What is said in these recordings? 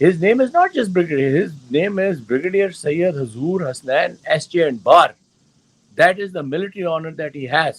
his name is not just brigadier, his name is Brigadier Sayyid Hazur Hasnain SJ and Bar. That is the military honor that he has.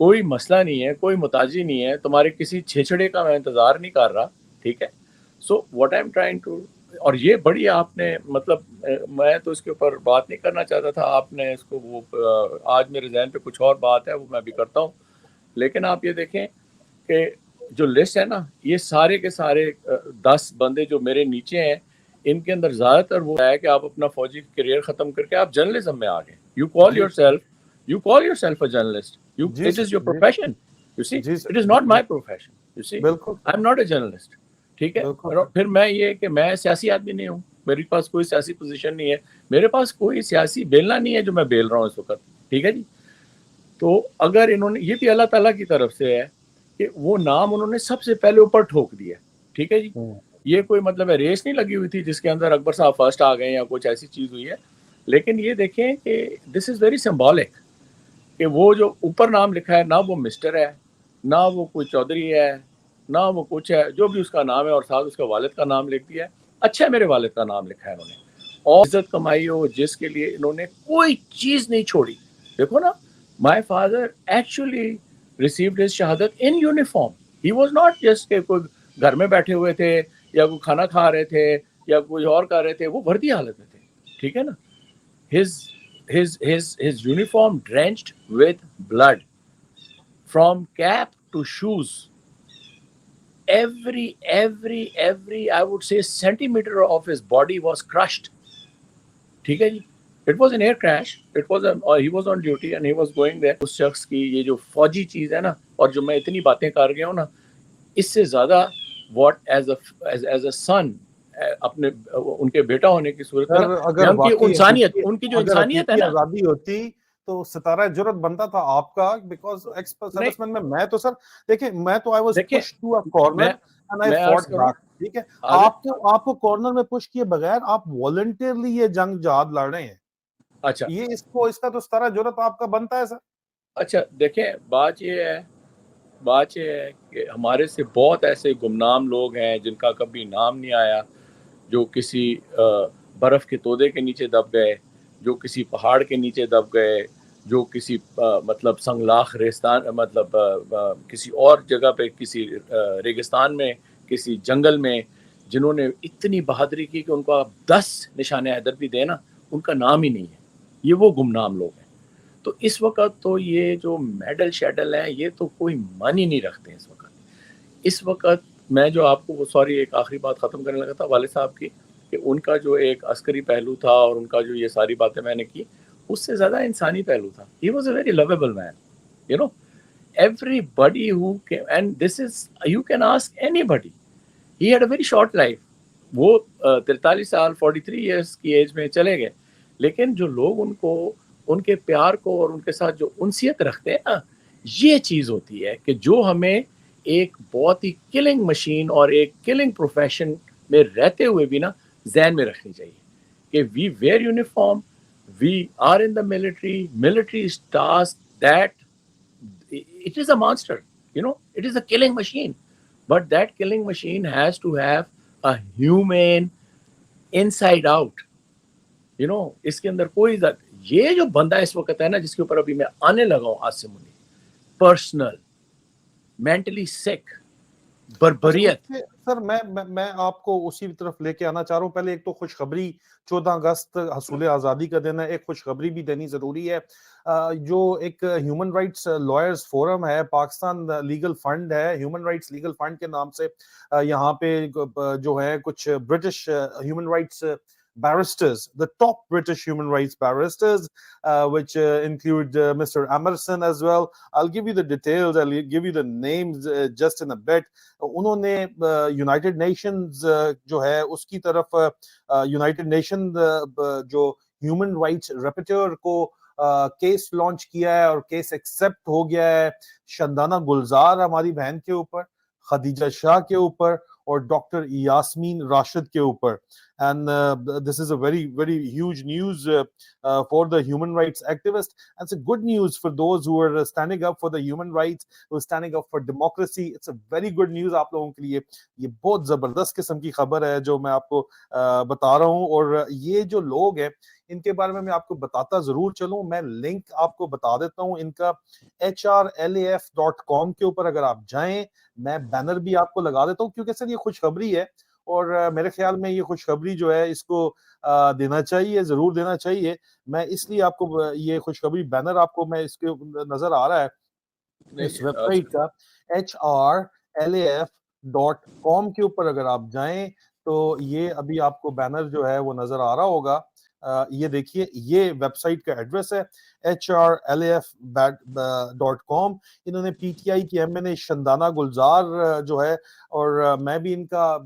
کوئی مسئلہ نہیں ہے, کوئی متاجی نہیں ہے, تمہارے کسی چھیچڑے کا میں انتظار نہیں کر رہا, ٹھیک ہے. So what I am trying to, اور یہ بڑی آپ نے مطلب میں تو اس کے اوپر بات نہیں کرنا چاہتا تھا, آپ نے اس کو وہ آج میرے ذہن پہ کچھ اور بات ہے وہ میں بھی کرتا ہوں, لیکن آپ یہ دیکھیں کہ جو لسٹ ہے نا یہ سارے کے سارے 10 بندے جو میرے نیچے ہیں ان کے اندر زیادہ تر وہ ہے کہ آپ اپنا فوجی کیریئر ختم کر کے آپ جرنلزم میں آ گئے. یو کال جی یور سیلف اے جرنلسٹ, جی it سر is your جی profession, you see, جی it is sir not my profession, you see, بالکل سر I'm not a journalist, ٹھیک ہے. بالکل اور سر پھر میں یہ کہ میں سیاسی آدمی نہیں ہوں, میرے پاس کوئی سیاسی پوزیشن نہیں ہے, میرے پاس کوئی سیاسی بیلنا نہیں ہے جو میں بیل رہا ہوں اس وقت, ٹھیک ہے جی. تو اگر انہوں نے, یہ بھی اللہ تعالیٰ کی طرف سے ہے کہ وہ نام انہوں نے سب سے پہلے اوپر ٹھوک دیا, ٹھیک ہے جی. یہ کوئی مطلب ہے ریس نہیں لگی ہوئی تھی جس کے اندر اکبر صاحب فرسٹ آ گئے یا کچھ ایسی چیز ہوئی ہے, لیکن یہ دیکھیں کہ دس از ویری سمبولک کہ وہ جو اوپر نام لکھا ہے نہ وہ مسٹر ہے, نہ وہ کوئی چودھری ہے, نہ وہ کچھ ہے, جو بھی اس کا نام ہے, اور ساتھ اس کا والد کا نام لکھ دیا ہے. اچھا میرے والد کا نام لکھا ہے انہوں نے, اور عزت کمائی ہو جس کے لیے انہوں نے کوئی چیز نہیں چھوڑی. دیکھو نا, my father actually received his شہادت in uniform, he was not just کہ کوئی گھر میں بیٹھے ہوئے تھے یا کوئی کھانا کھا رہے تھے یا کوئی اور کر رہے تھے, وہ وردی حالت میں تھے, ٹھیک ہے نا. his uniform drenched with blood from cap to shoes, every I would say centimeter of his body was crushed, ٹھیک ہے جی. It was an air crash, he was on duty and he was going there. اس شخص کی یہ جو فوجی چیز ہے نا, اور جو میں اتنی باتیں کر گیا ہوں نا, اس سے زیادہ what as a son اپنے ان کے بیٹا ہونے کی صورت میں نا, سر میں اگر ان کی واقعی انسانیت, ان کی جو اگر انسانیت ہے حقیقی نا. آزادی ہوتی تو ستارہ جرت بنتا تھا آپ کا, بیکاز ایکس نہیں سروس مین میں تو سر دیکھیں میں تو آئی واز دیکھیں, push to a corner and I میں عرض فوٹ کروں بیک, ٹھیک ہے. حضرت, آپ کو کارنر میں پش کیے بغیر آپ والنٹیئرلی یہ جنگ جہاد لڑ رہے ہیں, اچھا یہ اس کا تو ستارہ جرت آپ کا بنتا ہے سر. اچھا دیکھیں, بات یہ ہے کہ ہمارے سے بہت ایسے گمنام لوگ ہیں جن کا کبھی نام نہیں آیا, جو کسی برف کے تودے کے نیچے دب گئے, جو کسی پہاڑ کے نیچے دب گئے, جو کسی مطلب سنگلاخ ریستان مطلب کسی اور جگہ پہ کسی ریگستان میں کسی جنگل میں, جنہوں نے اتنی بہادری کی کہ ان کو آپ 10 نشان حیدر بھی دیں نا ان کا نام ہی نہیں ہے. یہ وہ گمنام لوگ ہیں. تو اس وقت تو یہ جو میڈل شیڈل ہیں یہ تو کوئی معنی نہیں رکھتے ہیں اس وقت میں جو آپ کو سوری ایک آخری بات ختم کرنے لگا تھا والد صاحب کی, کہ ان کا جو ایک عسکری پہلو تھا اور ان کا جو یہ ساری باتیں میں نے کی, اس سے زیادہ انسانی پہلو تھا. He was a very lovable man, you know. Everybody who came, and this is, you can ask anybody. He had a very short life. وہ 43 سال 43 ایئرس کی ایج میں چلے گئے, لیکن جو لوگ ان کو ان کے پیار کو اور ان کے ساتھ جو انسیت رکھتے ہیں نا, یہ چیز ہوتی ہے کہ جو ہمیں ایک بہت ہی کلنگ مشین اور ایک کلنگ پروفیشن میں رہتے ہوئے بھی نا ذہن میں رکھنی چاہیے کہ we wear uniform, we are in the military is task that it is a monster, you know, it is a killing machine, but that killing machine has to have a human inside out, you know. اس کے اندر کوئی یہ جو بندہ اس وقت ہے نا جس کے اوپر ابھی میں آنے لگا ہوں آج سے منی, پرسنل مینٹلی سک بربریت. سر میں آپ کو اسی طرف لے کے آنا چاہ رہا ہوں. پہلے ایک تو خوشخبری 14 اگست حصول آزادی کا دن ہے, ایک خوشخبری بھی دینی ضروری ہے. جو ایک ہیومن رائٹس لائرز فورم ہے, پاکستان لیگل فنڈ ہے, ہیومن رائٹس لیگل فنڈ کے نام سے, یہاں پہ جو ہے کچھ British human rights barristers, the top British human rights barristers, which include Mr. Emerson as well. I'll give you the details, I'll give you the names just in a bit. انہوں نے یونائٹڈ نیشنز جو ہے اس کی طرف United nation جو human rights ریپورٹر کو case launch کیا ہے اور کیس ایکسیپٹ ہو گیا ہے شندانہ گلزار ہماری بہن کے اوپر, خدیجہ شاہ کے اوپر اور ڈاکٹر یاسمین راشد کے اوپر. And this is a very huge news for the human rights activists, and it's a good news for those who are standing up for the human rights, who are standing up for democracy. It's a very good news آپ لوگوں کے لیے. یہ بہت زبردست قسم کی خبر ہے جو میں آپ کو بتا رہا ہوں, اور یہ جو لوگ ہیں ان کے بارے میں آپ کو بتاتا ضرور چلوں. میں لنک آپ کو بتا دیتا ہوں ان کا hrlaf.com کے اوپر اگر آپ جائیں, میں بینر بھی آپ کو لگا دیتا ہوں کیونکہ سر یہ خوشخبری ہے اور میرے خیال میں یہ خوشخبری جو ہے اس کو دینا چاہیے, ضرور دینا چاہیے. میں اس لیے آپ کو یہ خوشخبری بینر آپ کو میں اس کے نظر آ رہا ہے اس ویب سائٹ کا hrlaf.com کے اوپر اگر آپ جائیں تو یہ ابھی آپ کو بینر جو ہے وہ نظر آ رہا ہوگا. یہ دیکھیے, یہ ویب سائٹ کا ایڈریس ہے hrlaf.com. انہوں نے پی ٹی آئی کی ایم این اے شندانہ گلزار جو ہے, اور میں بھی ان کا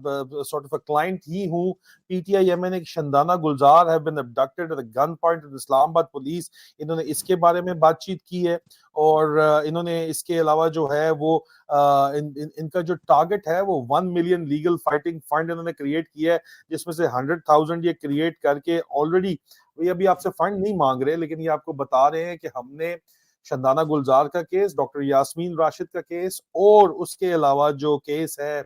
سارٹ آف اے کلائنٹ ہی ہوں. P T I M N A Shandana Gulzar have been abducted at a gunpoint in Islamabad police. انہوں نے اس کے بارے میں بات چیت کی ہے اور انہوں نے اس کے علاوہ جو ہے وہ ان کا جو ٹارگٹ ہے وہ 1 ملین لیگل فائٹنگ فنڈ انہوں نے کریٹ کیا ہے, جس میں سے 100,000 یہ کریٹ کر کے آلریڈی, یہ ابھی آپ سے فنڈ نہیں مانگ رہے لیکن یہ آپ کو بتا رہے ہیں کہ ہم نے شندانہ گلزار کا کیس, ڈاکٹر یاسمین راشد کا کیس, اور اس کے علاوہ جو کیس ہے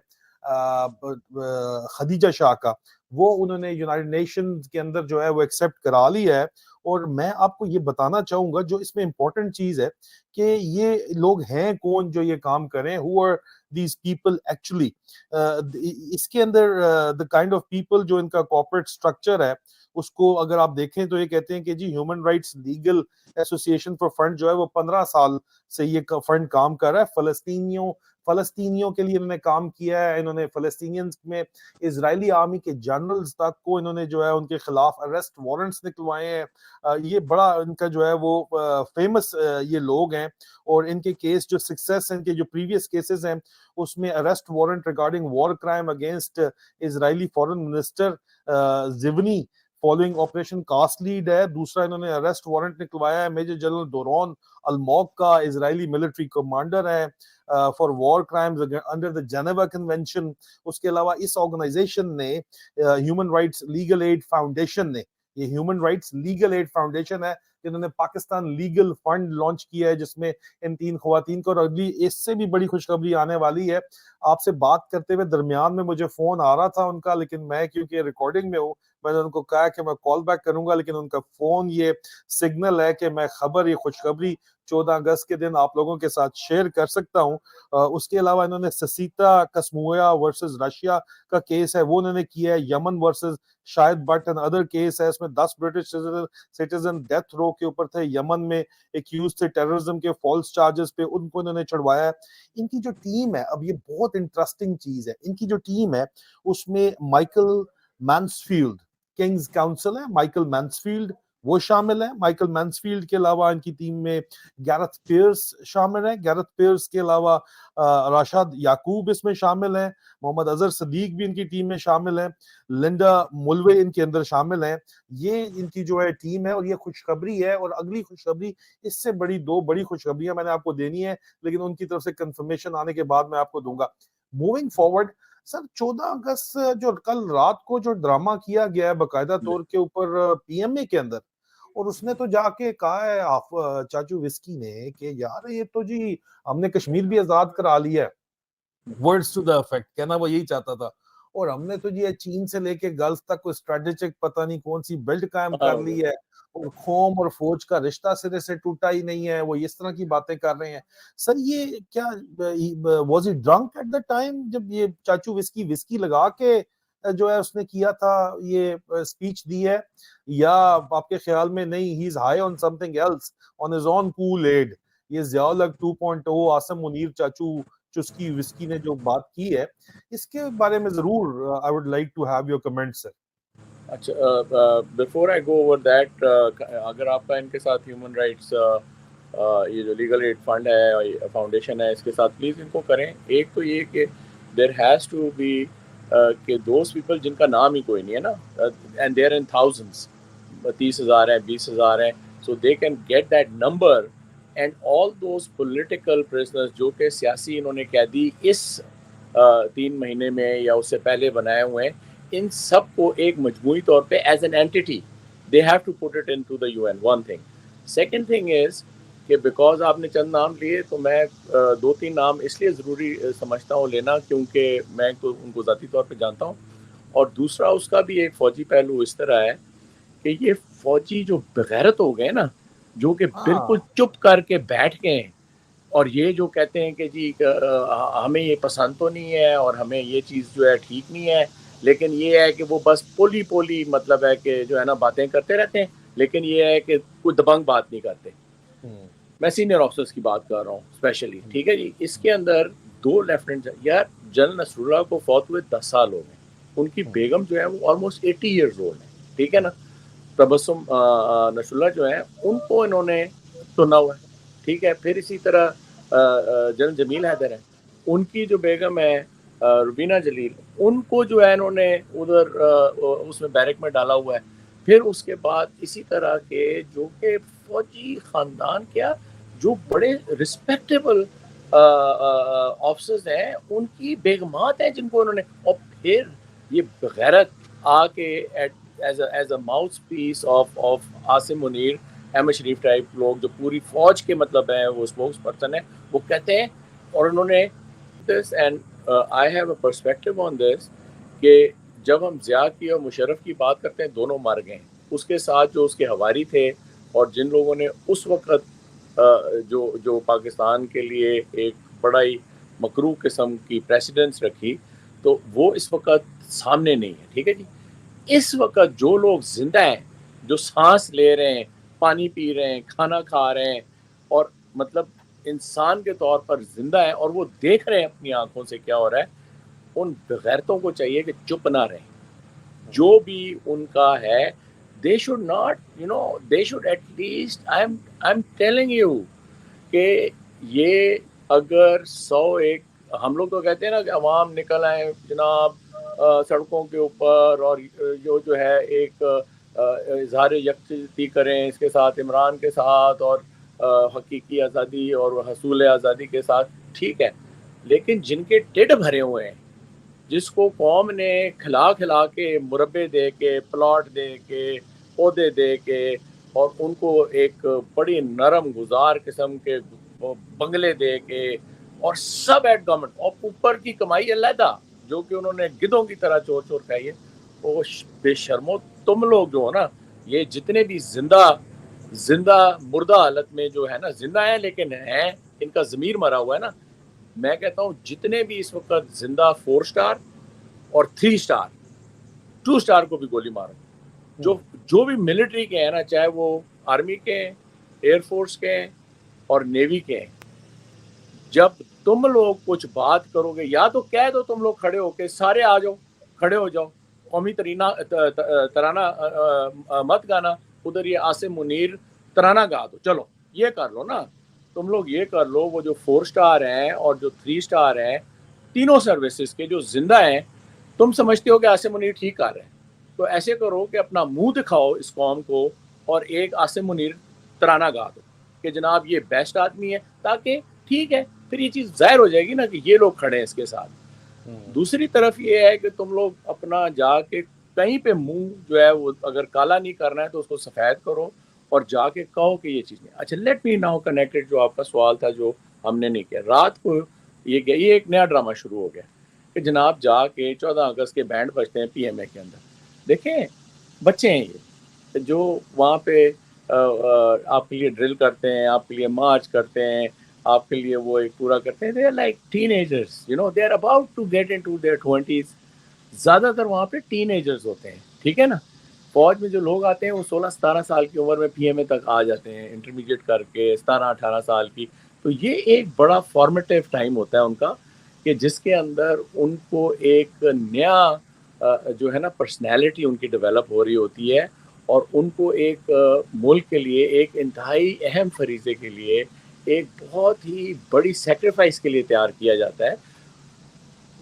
خدیجہ شاہ کا, وہ انہوں نے یونائٹڈ نیشن کے اندر جو ہے وہ ایکسیپٹ کرا لی ہے. اور میں آپ کو یہ بتانا چاہوں گا جو اس میں امپورٹنٹ چیز ہے کہ یہ لوگ ہیں کون جو یہ کام کریں, who are these people actually. اس کے اندر the kind of people جو ان کا corporate structure ہے اس کو اگر آپ دیکھیں تو یہ کہتے ہیں کہ جی human rights legal association for fund جو ہے وہ 15 سال سے یہ فنڈ کام کر رہا ہے. فلسطینیوں کے لیے انہوں نے کام کیا ہے. انہوں نے فلسطینینز میں اسرائیلی آرمی کے جنرلز تک کو انہوں نے جو ہے ان کے خلاف اریسٹ وارنٹس نکلوائے ہیں. یہ بڑا ان کا جو ہے وہ فیمس یہ لوگ ہیں, اور ان کے کیس جو سکسیس ہیں, ان کے جو پریویس کیسز ہیں اس میں arrest warrant regarding war crime against Israeli foreign minister زیونی فالوئنگ آپریشن کاسٹ لیڈ ہے. دوسرا انہوں نے اریسٹ وارنٹ نکلوایا ہے میجر جنرل دوران الموک کا, اسرائیلی ملٹری کمانڈر ہے, for war crimes under the Geneva convention. اس کے علاوہ اس آرگنائزیشن نے human rights legal aid foundation نے, یہ human rights legal aid foundation ہے جنہوں نے پاکستان لیگل فنڈ لانچ کیا ہے جس میں ان 3 خواتین کو, اور اگلی اس سے بھی بڑی خوشخبری آنے والی ہے. آپ سے بات کرتے ہوئے درمیان میں مجھے فون آ رہا تھا ان کا, لیکن میں کیونکہ ریکارڈنگ میں ہوں میں نے ان کو کہا کہ میں کال بیک کروں گا, لیکن ان کا فون یہ سگنل ہے کہ میں یہ خوشخبری 14 اگست کے دن آپ لوگوں کے ساتھ شیئر کر سکتا ہوں. اس کے علاوہ انہوں نے سسیتا کسمویا ورسز رشیا کا کیس ہے وہ انہوں نے کیا ہے. Yemen versus Shahid Butt and other case ہے, اس میں 10 برٹش سٹیزن ڈیتھ رو کے اوپر تھے یمن میں, ایکیوز تھے ٹیررزم کے فالس چارجز پہ, ان کو انہوں نے چڑھوایا ہے. ان کی جو ٹیم ہے, اب یہ بہت انٹرسٹنگ چیز ہے, ان کی جو ٹیم ہے اس میں مائیکل مینسفیلڈ کنگز کاؤنسل ہے, مائیکل مینسفیلڈ وہ شامل ہے. مائیکل مینسفیلڈ کے علاوہ ان کی ٹیم میں گیرتھ پیئرس شامل ہے. گیرتھ پیئرس کے علاوہ راشد یعقوب اس میں شامل ہیں. محمد اظہر صدیق بھی ان کی ٹیم میں شامل ہیں. لنڈا ملوے ان کے اندر شامل ہیں. یہ ان کی جو ہے ٹیم ہے, اور یہ خوشخبری ہے. اور اگلی خوشخبری اس سے بڑی 2 بڑی خوشخبریاں میں نے آپ کو دینی ہے, لیکن ان کی طرف سے کنفرمیشن آنے کے بعد میں آپ کو دوں گا. موونگ فارورڈ سر, 14 اگست جو کل رات کو جو ڈرامہ کیا گیا ہے باقاعدہ طور کے اوپر پی ایم اے کے اندر, اور اس نے تو جا کے کہا ہے چاچو وسکی نے کہ یار یہ تو جی ہم نے کشمیر بھی آزاد کرا لیا ہے, ورڈز ٹو دا افیکٹ, کہنا وہ یہی چاہتا تھا, اور ہم نے تو جی چین سے لے کے گلف تک کوئی اسٹریٹجک پتہ نہیں کون سی بیلٹ قائم کر لی ہے, اور قوم اور فوج کا رشتہ سرے سے ٹوٹا ہی نہیں ہے. وہ اس طرح کی باتیں کر رہے ہیں. سر یہ کیا was he drunk at the time جب یہ چاچو وسکی لگا کے جو ہے اس نے کیا تھا یہ اسپیچ دی ہے, یا آپ کے خیال میں نہیں he is high on something else on his own Kool-Aid? یہ ضیاء الحق 2.0 عاصم منیر چاچو چسکی وسکی نے جو بات کی ہے, اس کے بارے میں ضرور I would like to have your comments, sir. اچھا, before I go over that, اگر آپ کا ان کے ساتھ ہیومن رائٹس یہ جو لیگل ایڈ فنڈ ہے فاؤنڈیشن ہے اس کے ساتھ پلیز ان کو کریں. ایک تو یہ کہ دیر ہیز ٹو بی کہ دوز پیپل جن کا نام ہی کوئی نہیں ہے نا, اینڈ دیر ان تھاؤزنڈس, 30,000 ہیں 20,000 ہیں, so they can get that number, and all those political prisoners جو کہ سیاسی انہوں نے قیدی اس 3 مہینے میں یا اس سے پہلے بنائے ہوئے ہیں, ان سب کو ایک مجموعی طور پہ as an entity they have to put it into the UN. One thing. Second thing is کہ بیکاز آپ نے چند نام لیے تو میں 2-3 نام اس لیے ضروری سمجھتا ہوں لینا کیونکہ میں ان کو ذاتی طور پہ جانتا ہوں, اور دوسرا اس کا بھی ایک فوجی پہلو اس طرح ہے کہ یہ فوجی جو بغیرت ہو گئے نا, جو کہ بالکل ہاں چپ کر کے بیٹھ گئے ہیں, اور یہ جو کہتے ہیں کہ جی ہمیں یہ پسند تو نہیں ہے اور ہمیں یہ چیز جو ہے ٹھیک نہیں ہے, لیکن یہ ہے کہ وہ بس پولی مطلب ہے کہ جو ہے نا باتیں کرتے رہتے ہیں, لیکن یہ ہے کہ کوئی دبنگ بات نہیں کرتے. میں سینئر آفیسرس کی بات کر رہا ہوں اسپیشلی, ٹھیک ہے جی. اس کے اندر 2 لیفٹیننٹ, یار جنرل نصر اللہ کو فوت ہوئے 10 سال ہو گئے, ان کی بیگم جو ہے وہ آلموسٹ 80 ایئرز اولڈ ہے, ٹھیک ہے نا. تبسم نصر اللہ جو ہے ان کو انہوں نے چنا ہوا ہے, ٹھیک ہے. پھر اسی طرح جنرل جمیل حیدر ہے, ان کی جو بیگم ہے روبینہ جلیل, ان کو جو ہے انہوں نے ادھر اس میں بیرک میں ڈالا ہوا ہے. پھر اس کے بعد اسی طرح کے جو کہ فوجی خاندان کیا جو بڑے رسپیکٹیبل آفیسرز ہیں, ان کی بیگمات ہیں جن کو انہوں نے, اور پھر یہ بغیرت آ کے as a mouthpiece of Asim Munir, Ahmad Sharif type لوگ جو پوری فوج کے مطلب ہیں, وہ اسپوکس پرسن ہیں, وہ کہتے ہیں. اور انہوں نے this, and I have a perspective on this, کہ جب ہم ضیاء کی اور مشرف کی بات کرتے ہیں, دونوں مر گئے. اس کے ساتھ جو اس کے حواری تھے اور جن لوگوں نے اس وقت جو پاکستان کے لیے ایک بڑا ہی مکروہ قسم کی پریسیڈنس رکھی, تو وہ اس وقت سامنے نہیں ہے, ٹھیک ہے جی. اس وقت جو لوگ زندہ ہیں, جو سانس لے رہے ہیں, پانی پی رہے ہیں, کھانا کھا رہے ہیں, اور مطلب انسان کے طور پر زندہ ہیں, اور وہ دیکھ رہے ہیں اپنی آنکھوں سے کیا ہو رہا ہے, ان بغیرتوں کو چاہیے کہ چپ نہ رہیں. جو بھی ان کا ہے, they should not, they should at least, I'm telling you کہ یہ اگر 101, ہم لوگ تو کہتے ہیں نا کہ عوام نکل آئے جناب سڑکوں کے اوپر, اور جو ہے ایک اظہار یکجہتی کریں اس کے ساتھ, عمران کے ساتھ, اور حقیقی آزادی اور حصول آزادی کے ساتھ, ٹھیک ہے. لیکن جن کے ٹیڈ بھرے ہوئے ہیں, جس کو قوم نے کھلا کے مربے دے کے, پلاٹ دے کے, عہدے دے کے, اور ان کو ایک بڑی نرم گزار قسم کے بنگلے دے کے, اور سب ایٹ گورنمنٹ, اور اوپر کی کمائی علیحدہ جو کہ انہوں نے گدھوں کی طرح چور چور کھائی ہے. وہ بے شرمو تم لوگ جو ہو نا, یہ جتنے بھی زندہ مردہ حالت میں جو ہے نا, زندہ ہیں لیکن ہیں, ان کا ضمیر مرا ہوا ہے نا. میں کہتا ہوں جتنے بھی اس وقت زندہ 4 سٹار اور 3 سٹار, 2 سٹار کو بھی گولی مارو, جو بھی ملٹری کے ہیں نا, چاہے وہ آرمی کے ہیں, ایئر فورس کے ہیں, اور نیوی کے ہیں, جب تم لوگ کچھ بات کرو گے, یا تو کہہ دو تم لوگ کھڑے ہو کے, سارے آ جاؤ, کھڑے ہو جاؤ, قومی ترانہ مت گانا, ادھر یہ عاصم منیر ترانہ گا دو, چلو یہ کر لو نا تم لوگ, یہ کر لو. وہ جو 4 سٹار ہیں اور جو 3 سٹار ہیں, تینوں سروسز کے جو زندہ ہیں, تم سمجھتے ہو کہ عاصم منیر ٹھیک کر رہے ہیں, تو ایسے کرو کہ اپنا منہ دکھاؤ اس قوم کو, اور ایک عاصم منیر ترانہ گا دو کہ جناب یہ بیسٹ آدمی ہے, تاکہ ٹھیک ہے پھر یہ چیز ظاہر ہو جائے گی نا کہ یہ لوگ کھڑے ہیں اس کے ساتھ. دوسری طرف یہ ہے کہ تم لوگ اپنا جا کے کہیں پہ منہ جو ہے وہ اگر کالا نہیں کرنا ہے تو اس کو سفید کرو, اور جا کے کہو کہ یہ چیز نہیں. اچھا, لیٹ می ناؤ کنیکٹڈ, جو آپ کا سوال تھا جو ہم نے نہیں کیا, رات کو یہ ایک نیا ڈرامہ شروع ہو گیا کہ جناب جا کے 14 اگست کے بینڈ بجتے ہیں پی ایم اے کے اندر. دیکھیں بچے ہیں یہ جو وہاں پہ آپ کے لیے ڈرل کرتے ہیں, آپ کے لیے مارچ کرتے ہیں, آپ کے لیے وہ ایک پورا کرتے ہیں. they are like teenagers, they are about to get into their 20s. زیادہ تر وہاں پہ ٹین ایجرز ہوتے ہیں, ٹھیک ہے نا. فوج میں جو لوگ آتے ہیں وہ 16-17 سال کی عمر میں پی ایم اے تک آ جاتے ہیں, انٹرمیڈیٹ کر کے 17-18 سال کی. تو یہ ایک بڑا فارمیٹیو ٹائم ہوتا ہے ان کا, کہ جس کے اندر ان کو ایک نیا جو ہے نا پرسنالٹی ان کی ڈیولپ ہو رہی ہوتی ہے, اور ان کو ایک ملک کے لیے ایک انتہائی اہم فریضے کے لیے, ایک بہت ہی بڑی سیکریفائس کے لیے تیار کیا جاتا ہے.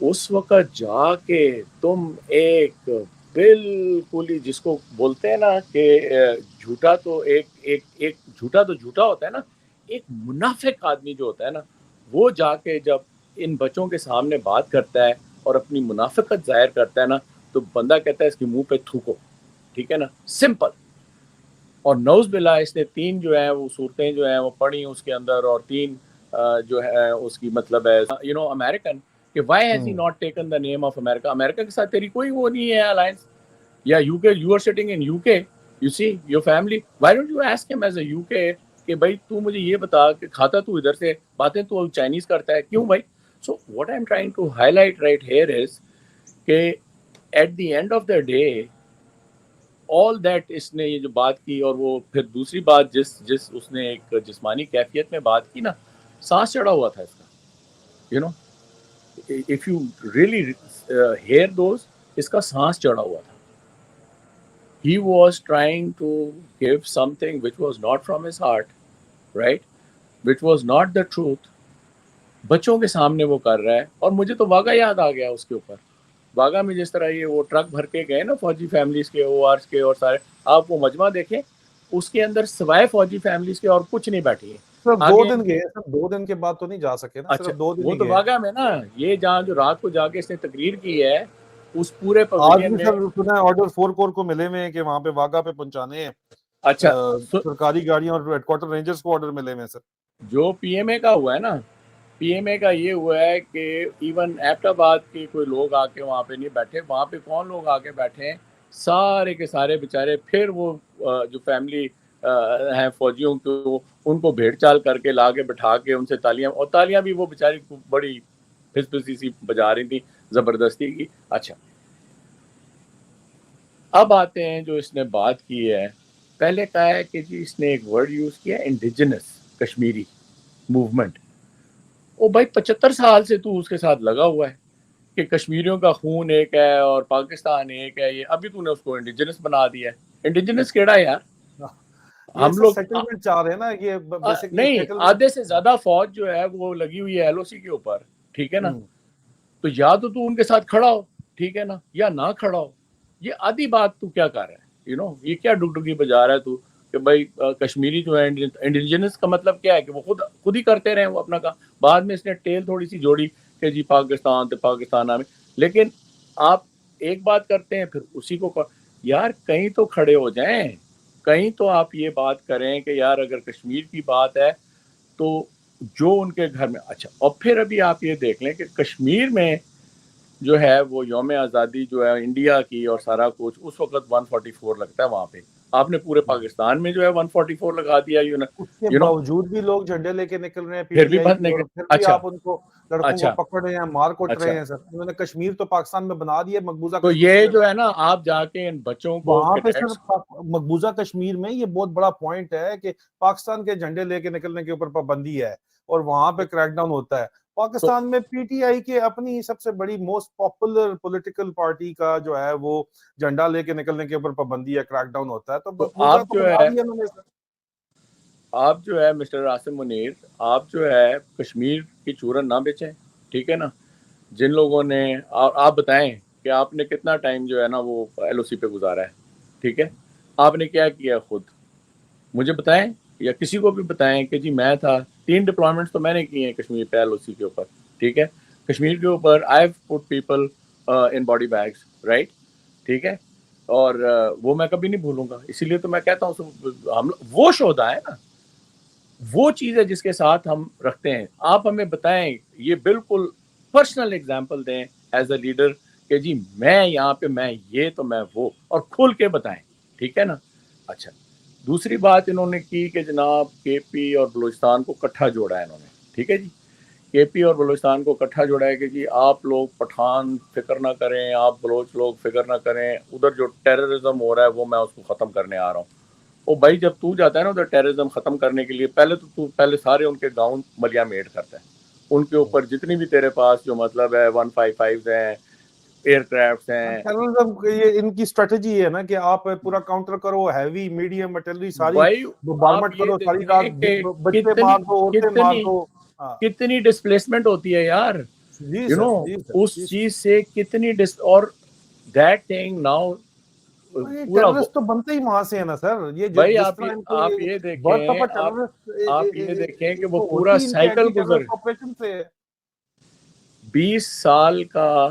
اس وقت جا کے تم ایک بالکل ہی جس کو بولتے ہیں نا کہ جھوٹا تو ایک جھوٹا تو جھوٹا ہوتا ہے نا, ایک منافق آدمی جو ہوتا ہے نا, وہ جا کے جب ان بچوں کے سامنے بات کرتا ہے اور اپنی منافقت ظاہر کرتا ہے نا, تو بندہ کہتا ہے اس کے منہ پہ تھوکو, ٹھیک ہے نا, سمپل. اور نوز باللہ اس نے 3 جو ہیں وہ صورتیں جو ہیں وہ پڑھی اس کے اندر, اور 3 جو ہے اس کی مطلب ہے امریکن, کہ why has he not taken the name of America. امریکہ کے ساتھ تیری کوئی وہ نہیں ہے الائنس, یا U K, you are sitting in U K, You see, your family, why don't you ask him as a UK کہ بھائی تو مجھے یہ بتا کہ کھاتا تو ادھر سے باتیں تو چائنیز کرتا ہے کیوں بھائی. So what I'm trying to highlight right here is کہ at the end of the day all that اس نے یہ جو بات کی اور وہ پھر دوسری بات جس اس نے ایک جسمانی کیفیت میں بات کی نا, سانس چڑھا ہوا تھا اس کا. You know, if you really hear those, اس کا سانس چڑھا ہوا تھا. He was trying to give something which was not from his heart, right? Which was not the truth. بچوں کے سامنے وہ کر رہا ہے. اور مجھے تو واقعہ یاد آ گیا اس کے اوپر. واقعہ میں جس طرح یہ وہ ٹرک بھر کے گئے نا فوجی فیملیز کے, او آرس کے اور سارے, آپ وہ مجمع دیکھیں اس کے اندر سوائے فوجی فیملیز کے اور کچھ نہیں بیٹھی ہے. سر 2 دن گئے, سر 2 دن کے بعد تو نہیں جا سکے نا. اچھا, صرف 2 دن وہ ہی تو گئے. واقعہ میں نا یہ جہاں جو رات کو جا کے اس نے تقریر کی ہے اس پورے آج پویلین بھی میں. سر سنا ہے آرڈر 4 کور کو ملے ہوئے ہیں کہ وہاں پہ واگا پہ پہنچانے ہیں. اچھا, سرکاری گاڑیاں اور ہیڈ کوارٹر رینجرز کو آرڈر ملے ہوئے ہیں سر. جو پی ایم اے کا ہوا ہے نا, پی ایم اے کا یہ ہوا ہے کہ ایون ایبٹ آباد کے کوئی لوگ آ کے وہاں پہ نہیں بیٹھے. وہاں پہ کون لوگ آ کے بیٹھے ہیں, سارے کے سارے بیچارے. پھر وہ جو فیملی ہیں فوجیوں کو, ان کو بھیڑ چال کر کے لا کے بٹھا کے ان سے تالیاں, اور تالیاں بھی وہ بیچاری بڑی پھس پھسی سی بجا رہی تھی زبردستی کی. اچھا, اب آتے ہیں جو اس نے بات کی ہے. پہلے کہا ہے کہ جی اس نے ایک ورڈ یوز کیا انڈیجنس کشمیری موومنٹ. او بھائی 75 سال سے تو اس کے ساتھ لگا ہوا ہے کہ کشمیریوں کا خون ایک ہے اور پاکستان ایک ہے. یہ ابھی تو نے اس کو انڈیجنس بنا دیا ہے. انڈیجنس کیڑا ہے یار؟ ہم لوگ سیٹلمنٹ چاہ رہے ہیں نا, یہ بیسیکلی نہیں, آدھے سے زیادہ فوج جو ہے وہ لگی ہوئی ہے ایل او سی کے اوپر, ٹھیک ہے نا. تو یا تو ان کے ساتھ کھڑا ہو, ٹھیک ہے نا, یا نہ کھڑا ہو. یہ آدھی بات تو کیا کر رہا ہے, یو نو, یہ کیا ڈگڈگی بجا رہا ہے تو کہ بھائی کشمیری جو ہے انڈیجنس کا مطلب کیا ہے کہ وہ خود ہی کرتے رہے وہ اپنا کام. بعد میں اس نے ٹیل تھوڑی سی جوڑی کہ جی پاکستان تو پاکستان میں. لیکن آپ ایک بات کرتے ہیں پھر اسی کو یار کہیں تو کھڑے ہو جائیں, کہیں تو آپ یہ بات کریں کہ یار اگر کشمیر کی بات ہے تو جو ان کے گھر میں. اچھا, اور پھر ابھی آپ یہ دیکھ لیں کہ کشمیر میں جو ہے وہ یوم آزادی جو ہے انڈیا کی اور سارا کچھ اس وقت 144 لگتا ہے وہاں پہ. آپ نے پورے پاکستان میں جو ہے 144 لگا دیا. اس کے باوجود بھی لوگ جھنڈے لے کے نکل رہے ہیں پھر بھی پھر بھی آپ ان کو لڑکوں کو پکڑ رہے ہیں, مار کوٹ رہے ہیں. سر انہوں نے کشمیر تو پاکستان میں بنا دیا مقبوضہ تو کشمیر. یہ جو ہے نا آپ جا کے ان بچوں کو وہاں پہ سر مقبوضہ کشمیر میں یہ بہت بڑا پوائنٹ ہے کہ پاکستان کے جھنڈے لے کے نکلنے کے اوپر پابندی ہے اور وہاں پہ کریک ڈاؤن ہوتا ہے. پاکستان میں پی ٹی آئی کے اپنی سب سے بڑی موسٹ پاپولر پولیٹیکل پارٹی کا جو ہے وہ جھنڈا لے کے نکلنے کے اوپر پابندی ہے, کریک ڈاؤن ہوتا ہے. تو آپ جو ہے آپ جو ہے مسٹر عاصم منیر, آپ جو ہے کشمیر کی چورن نہ بیچیں, ٹھیک ہے نا. جن لوگوں نے, آپ بتائیں کہ آپ نے کتنا ٹائم جو ہے نا وہ ایل او سی پہ گزارا ہے, ٹھیک ہے. آپ نے کیا کیا خود مجھے بتائیں یا کسی کو بھی بتائیں کہ جی میں تھا 3 ڈپلائمنٹس تو میں نے کیے ہیں کشمیر پہ ایل او سی کے اوپر, ٹھیک ہے. کشمیر کے اوپر I have put people in body bags, right, ٹھیک ہے. اور وہ میں کبھی نہیں بھولوں گا. اسی لیے تو میں کہتا ہوں ہم وہ شہدا ہے نا, وہ چیز ہے جس کے ساتھ ہم رکھتے ہیں. آپ ہمیں بتائیں, یہ بالکل پرسنل ایگزامپل دیں ایز اے لیڈر کہ جی میں یہاں پہ میں یہ تو میں وہ, اور کھل کے بتائیں, ٹھیک ہے نا. اچھا, دوسری بات انہوں نے کی کہ جناب کے پی اور بلوچستان کو کٹھا جوڑا ہے انہوں نے, ٹھیک ہے جی. کے پی اور بلوچستان کو کٹھا جوڑا ہے کہ جی آپ لوگ پٹھان فکر نہ کریں, آپ بلوچ لوگ فکر نہ کریں, ادھر جو ٹیررزم ہو رہا ہے وہ میں اس کو ختم کرنے آ رہا ہوں. او بھائی جب تو جاتا ہے نا ادھر ٹیررزم ختم کرنے کے لیے, پہلے سارے ان کے گاؤں ملیا میٹ کرتا ہے. ان کے اوپر جتنی بھی تیرے پاس جو مطلب ہے 155 ہیں, ایئر کرافٹ ہیں. یہ ان کی اسٹریٹجی ہے نا کہ آپ پورا کاؤنٹر کرو, ہیوی میڈیم آرٹلری ساری بارمٹ کرو, ساری رات بچے مار دو, عورتیں مار دو. کتنی ڈسپلیسمنٹ ہوتی ہے یار, یو نو, اس چیز سے کتنی اور دیٹ تھنگ ناؤ ٹیررسٹ تو بنتے ہی وہاں سے ہے نا سر. یہ بھائی آپ یہ دیکھیں کہ وہ پورا سائیکل گزر 20 سال کا.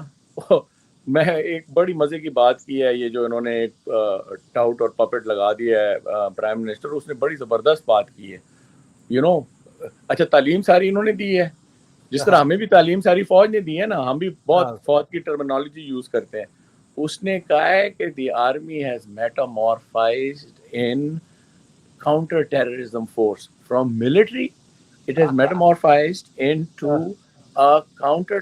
میں ایک بڑی مزے کی بات کی ہے, یہ جو انہوں نے ایک ٹاؤٹ اور پپٹ لگا دیا ہے پرائم منسٹر, اس نے بڑی زبردست بات کی ہے, یو نو. اچھا, تعلیم ساری انہوں نے دی ہے جس طرح ہمیں بھی تعلیم ساری فوج نے دی ہے نا, ہم بھی بہت فوج کی ٹرمینالوجی یوز کرتے ہیں. اس نے کہا ہے کہ the army has metamorphosed in counter-terrorism force. From military, it has metamorphosed into a counter.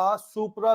a supra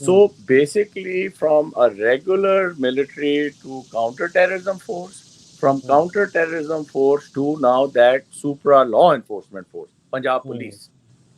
So basically from a regular military to counter-terrorism force, from counter-terrorism force to now that supra law enforcement force, Punjab police,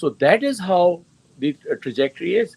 So that is how the trajectory is.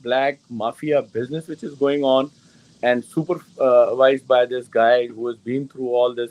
black mafia business which is going on, and supervised by this guy who has been through all this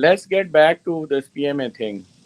let's get back to this PMA thing.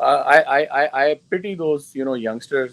I pity those youngsters,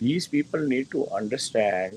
these people need to understand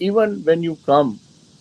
even when you come,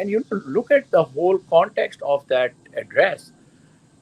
and you look at the whole context of that address.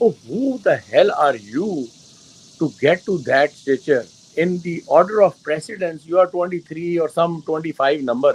Oh, who the hell are you to get to that stature? In the order of precedence, you are 23 or some 25 number,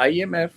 IMF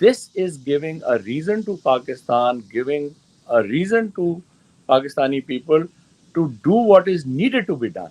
This is giving a reason to Pakistan, giving a reason to Pakistani people to do what is needed to be done.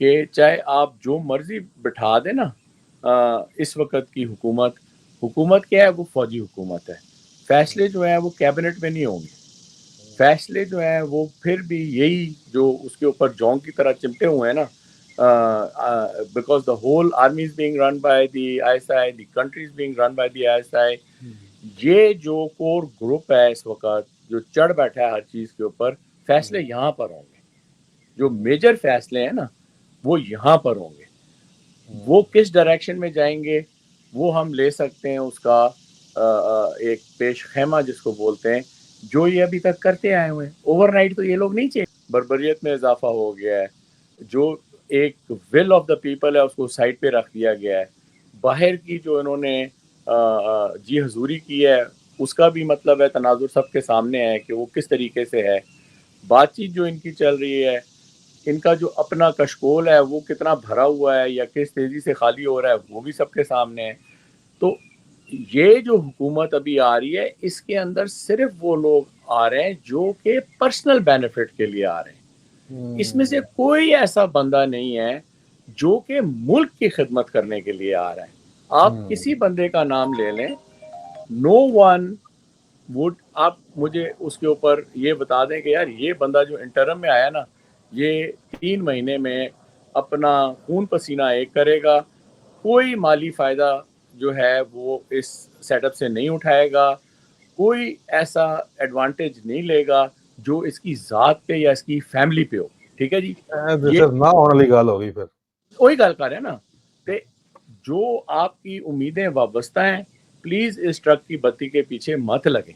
کہ چاہے آپ جو مرضی بٹھا دیں نا اس وقت کی حکومت کیا ہے وہ فوجی حکومت ہے. فیصلے جو ہیں وہ کیبنٹ میں نہیں ہوں گے. فیصلے جو ہیں وہ پھر بھی یہی جو اس کے اوپر جونگ کی طرح چمٹے ہوئے ہیں نا, because the whole army is being run by the ISI, the country is being run by the ISI. یہ جو کور گروپ ہے اس وقت جو چڑھ بیٹھا ہے ہر چیز کے اوپر, فیصلے یہاں پر ہوں گے. جو میجر فیصلے ہیں نا وہ یہاں پر ہوں گے. وہ کس ڈائریکشن میں جائیں گے وہ ہم لے سکتے ہیں اس کا ایک پیش خیمہ جس کو بولتے ہیں, جو یہ ابھی تک کرتے آئے ہوئے ہیں. اوور نائٹ تو یہ لوگ نہیں چاہیے. بربریت میں اضافہ ہو گیا ہے. جو ایک ول آف دا پیپل ہے اس کو سائڈ پہ رکھ دیا گیا ہے. باہر کی جو انہوں نے جی حضوری کی ہے اس کا بھی مطلب ہے تناظر سب کے سامنے ہے کہ وہ کس طریقے سے ہے. بات چیت جو ان کی چل رہی ہے, ان کا جو اپنا کشکول ہے وہ کتنا بھرا ہوا ہے یا کس تیزی سے خالی ہو رہا ہے وہ بھی سب کے سامنے ہے. تو یہ جو حکومت ابھی آ رہی ہے اس کے اندر صرف وہ لوگ آ رہے ہیں جو کہ پرسنل بینیفٹ کے لیے آ رہے ہیں. اس میں سے کوئی ایسا بندہ نہیں ہے جو کہ ملک کی خدمت کرنے کے لیے آ رہا ہے. آپ کسی بندے کا نام لے لیں, نو ون وڈ, آپ مجھے اس کے اوپر یہ بتا دیں کہ یار یہ بندہ جو انٹرم میں آیا نا یہ 3 مہینے میں اپنا خون پسینہ ایک کرے گا, کوئی مالی فائدہ جو ہے وہ اس سیٹ اپ سے نہیں اٹھائے گا, کوئی ایسا ایڈوانٹیج نہیں لے گا جو اس کی ذات پہ یا اس کی فیملی پہ ہو. ٹھیک ہے جی, یہ نہ ہونے والی گال ہوگی. پھر وہی گل کر رہے ہیں نا کہ جو آپ کی امیدیں وابستہ ہیں پلیز اس ٹرک کی بتی کے پیچھے مت لگیں.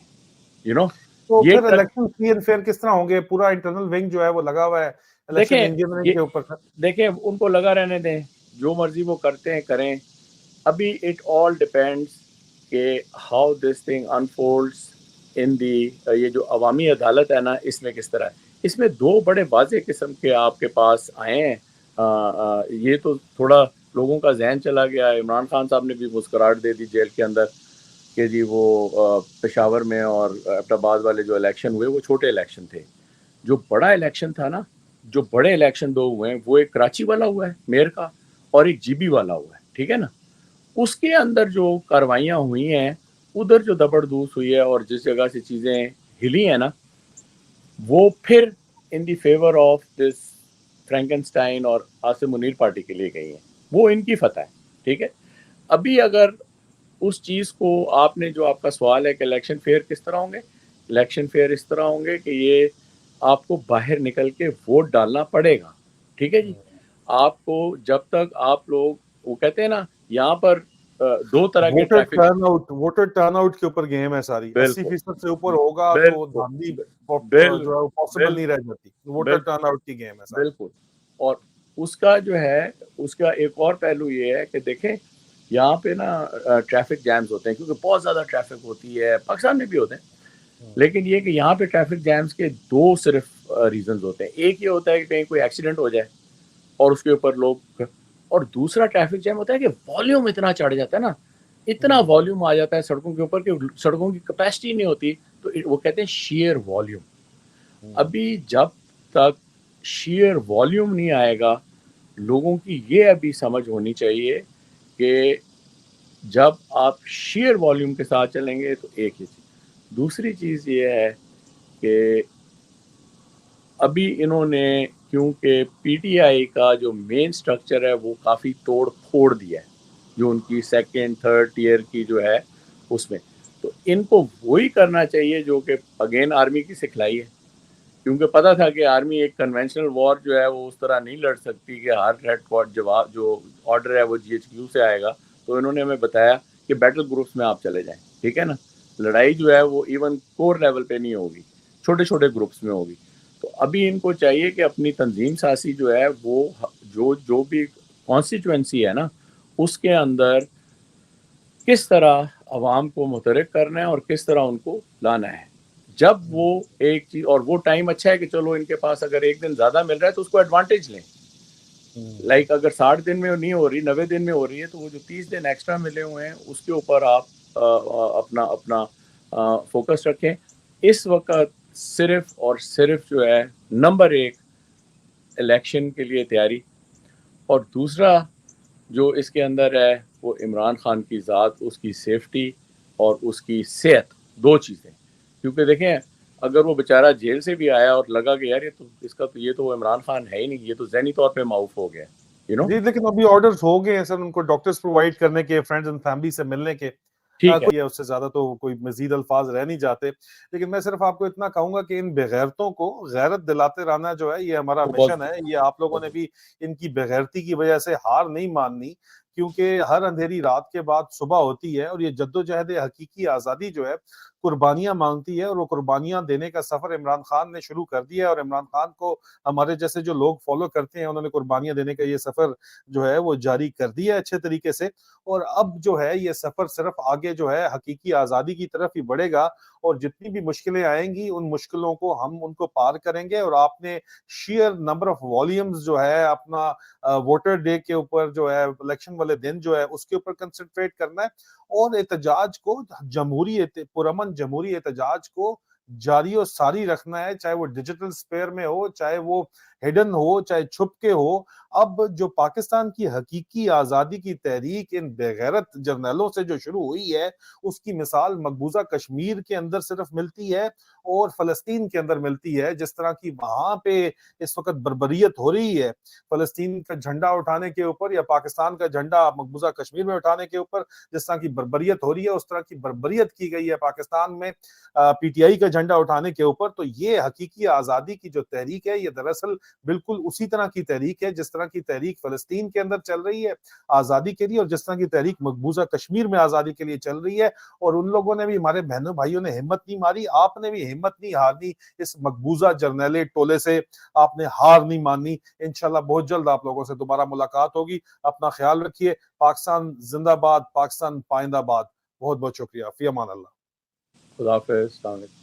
یو نو تو یہ پھر الیکشن فیئر فیئر کس طرح ہوں گے؟ پورا انٹرنل ونگ جو ہے وہ لگا ہوا ہے الیکشن انجینئرنگ کے اوپر. دیکھیں ان کو لگا رہنے دیں, جو مرضی وہ کرتے ہیں کریں. ابھی اٹ آل ڈیپینڈس کہ ہاؤ دس تھنگ انفولڈس ان دی, یہ جو عوامی عدالت ہے نا اس میں کس طرح ہے. اس میں 2 بڑے واضح قسم کے آپ کے پاس آئے ہیں. یہ تو تھوڑا لوگوں کا ذہن چلا گیا. عمران خان صاحب نے بھی مسکراہٹ دے دی جیل کے اندر کہ جی وہ پشاور میں اور ایبٹ آباد والے جو الیکشن ہوئے وہ چھوٹے الیکشن تھے. جو بڑا الیکشن تھا نا, جو بڑے الیکشن 2 ہوئے ہیں وہ ایک کراچی والا ہوا ہے میئر کا اور ایک GB والا ہوا ہے. ٹھیک ہے نا, اس کے اندر جو کاروائیاں ہوئی ہیں ادھر جو دبڑ دوس ہوئی ہے اور جس جگہ سے چیزیں ہلی ہیں نا وہ پھر ان دی فیور آف دس فرینکنسٹائن اور عاصم منیر پارٹی کے لیے گئی ہیں. وہ ان کی فتح ہے. ٹھیک ہے, ابھی اگر اس چیز کو آپ نے, جو آپ کا سوال ہے کہ الیکشن فیئر کس طرح ہوں گے, الیکشن فیئر اس طرح ہوں گے کہ یہ آپ کو باہر نکل کے ووٹ ڈالنا پڑے گا. ٹھیک ہے جی, آپ کو جب تک آپ لوگ, وہ کہتے ہیں نا یہاں پر 2 طرح کے ٹریفک, ووٹر ٹرن آؤٹ کے اوپر گیم ہے ساری. 80% سے اوپر ہوگا تو دھاندلی جو ہے پاسبل نہیں رہ جاتی. ووٹر ٹرن آؤٹ کی گیم ہے ساری. بالکل. اور اس کا جو ہے اس کا ایک اور پہلو یہ ہے کہ دیکھیں یہاں پہ نا ٹریفک جیمز ہوتے ہیں کیونکہ بہت زیادہ ٹریفک ہوتی ہے, پاکستان میں بھی ہوتے ہیں, لیکن یہ کہ یہاں پہ ٹریفک جیمز کے 2 صرف ریزنز ہوتے ہیں. ایک یہ ہوتا ہے کہ کہیں کوئی ایکسیڈنٹ ہو جائے اور اس کے اوپر لوگ, اور دوسرا ٹریفک جیم ہوتا ہے کہ والیوم اتنا چڑھ جاتا ہے نا, اتنا والیوم آ جاتا ہے سڑکوں کے اوپر کہ سڑکوں کی کیپیسٹی نہیں ہوتی, تو وہ کہتے ہیں شیئر والیوم. ابھی جب تک شیئر والیوم نہیں آئے گا, لوگوں کی یہ ابھی سمجھ ہونی چاہیے کہ جب آپ شیئر والیوم کے ساتھ چلیں گے تو ایک ہی چیز. دوسری چیز یہ ہے کہ ابھی انہوں نے کیونکہ PTI کا جو مین سٹرکچر ہے وہ کافی توڑ پھوڑ دیا ہے, جو ان کی 2nd 3rd ٹیئر کی جو ہے اس میں, تو ان کو وہی کرنا چاہیے جو کہ اگین آرمی کی سکھلائی ہے. کیونکہ پتا تھا کہ آرمی ایک کنونشنل وار جو ہے وہ اس طرح نہیں لڑ سکتی کہ ہر ہیڈ کوارٹر جواب جو آرڈر ہے وہ GHQ سے آئے گا. تو انہوں نے ہمیں بتایا کہ بیٹل گروپس میں آپ چلے جائیں. ٹھیک ہے نا, لڑائی جو ہے وہ ایون کور لیول پہ نہیں ہوگی, چھوٹے چھوٹے گروپس میں ہوگی. تو ابھی ان کو چاہیے کہ اپنی تنظیم سازی جو ہے وہ جو بھی کانسٹیچوئنسی ہے نا اس کے اندر کس طرح عوام کو متحرک کرنا ہے اور کس طرح ان کو لانا ہے. جب وہ ایک چیز, اور وہ ٹائم اچھا ہے کہ چلو ان کے پاس اگر 1 دن زیادہ مل رہا ہے تو اس کو ایڈوانٹیج لیں. لائک اگر 60 دن میں نہیں ہو رہی, 90 دن میں ہو رہی ہے, تو وہ جو 30 دن ایکسٹرا ملے ہوئے ہیں اس کے اوپر آپ اپنا فوکس رکھیں. اس وقت صرف اور صرف جو ہے نمبر 1 الیکشن کے لیے تیاری, اور دوسرا جو اس کے اندر ہے وہ عمران خان کی ذات, اس کی سیفٹی اور اس کی صحت, دو چیزیں. کیونکہ دیکھیں اگر وہ بیچارہ جیل سے بھی آیا اور لگا کہ یار یہ تو عمران خان ہے ہی نہیں, یہ تو ذہنی طور پہ معاف ہو گیا, جی لیکن ابھی آرڈرز ہو گئے ہیں سر ان کو ڈاکٹرز پرووائڈ کرنے کے, فرینڈز اینڈ فیملی سے ملنے کے, ٹھیک ہے. اس سے زیادہ تو کوئی مزید الفاظ رہ نہیں جاتے. لیکن میں صرف آپ کو اتنا کہوں گا کہ ان بغیرتوں کو غیرت دلاتے رہنا جو ہے یہ ہمارا مشن ہے. یہ آپ لوگوں نے بھی ان کی بغیرتی کی وجہ سے ہار نہیں ماننی, کیونکہ ہر اندھیری رات کے بعد صبح ہوتی ہے, اور یہ جدوجہد حقیقی آزادی جو ہے قربانیاں مانگتی ہے, اور وہ قربانیاں دینے کا سفر عمران خان نے شروع کر دیا ہے. اور عمران خان کو ہمارے جیسے جو لوگ فالو کرتے ہیں انہوں نے قربانیاں دینے کا یہ سفر جو ہے وہ جاری کر دیا ہے اچھے طریقے سے. اور اب جو ہے یہ سفر صرف آگے جو ہے حقیقی آزادی کی طرف ہی بڑھے گا, اور جتنی بھی مشکلیں آئیں گی ان مشکلوں کو ہم ان کو پار کریں گے. اور آپ نے شیئر نمبر آف والیومز جو ہے اپنا ووٹر ڈے کے اوپر جو ہے الیکشن والے دن جو ہے اس کے اوپر کنسنٹریٹ کرنا ہے, اور احتجاج کو پرامن جمہوری احتجاج کو جاری و ساری رکھنا ہے, چاہے وہ ڈیجیٹل سپیئر میں ہو, چاہے وہ ہڈن ہو, چاہے چھپ کے ہو. اب جو پاکستان کی حقیقی آزادی کی تحریک ان بغیرت جرنیلوں سے جو شروع ہوئی ہے اس کی مثال مقبوضہ کشمیر کے اندر صرف ملتی ہے اور فلسطین کے اندر ملتی ہے. جس طرح کی وہاں پہ اس وقت بربریت ہو رہی ہے فلسطین کا جھنڈا اٹھانے کے اوپر یا پاکستان کا جھنڈا مقبوضہ کشمیر میں اٹھانے کے اوپر, جس طرح کی بربریت ہو رہی ہے اس طرح کی بربریت کی گئی ہے پاکستان میں پی ٹی آئی کا جھنڈا اٹھانے کے اوپر. تو یہ حقیقی آزادی کی جو تحریک ہے یہ دراصل بالکل اسی طرح کی تحریک ہے جس طرح کی تحریک فلسطین کے اندر چل رہی ہے آزادی کے لیے, اور جس طرح کی تحریک مقبوضہ کشمیر میں آزادی کے لیے چل رہی ہے. اور ان لوگوں نے بھی, ہمارے بہنوں بھائیوں نے ہمت نہیں ماری, آپ نے بھی ہمت نہیں ہارنی, اس مقبوضہ جرنیلے ٹولے سے آپ نے ہار نہیں ماننی. انشاءاللہ بہت جلد آپ لوگوں سے دوبارہ ملاقات ہوگی. اپنا خیال رکھیے. پاکستان زندہ باد, پاکستان پائندہ باد. بہت بہت شکریہ. فی امان اللہ. خدا حافظ. السلام علیکم.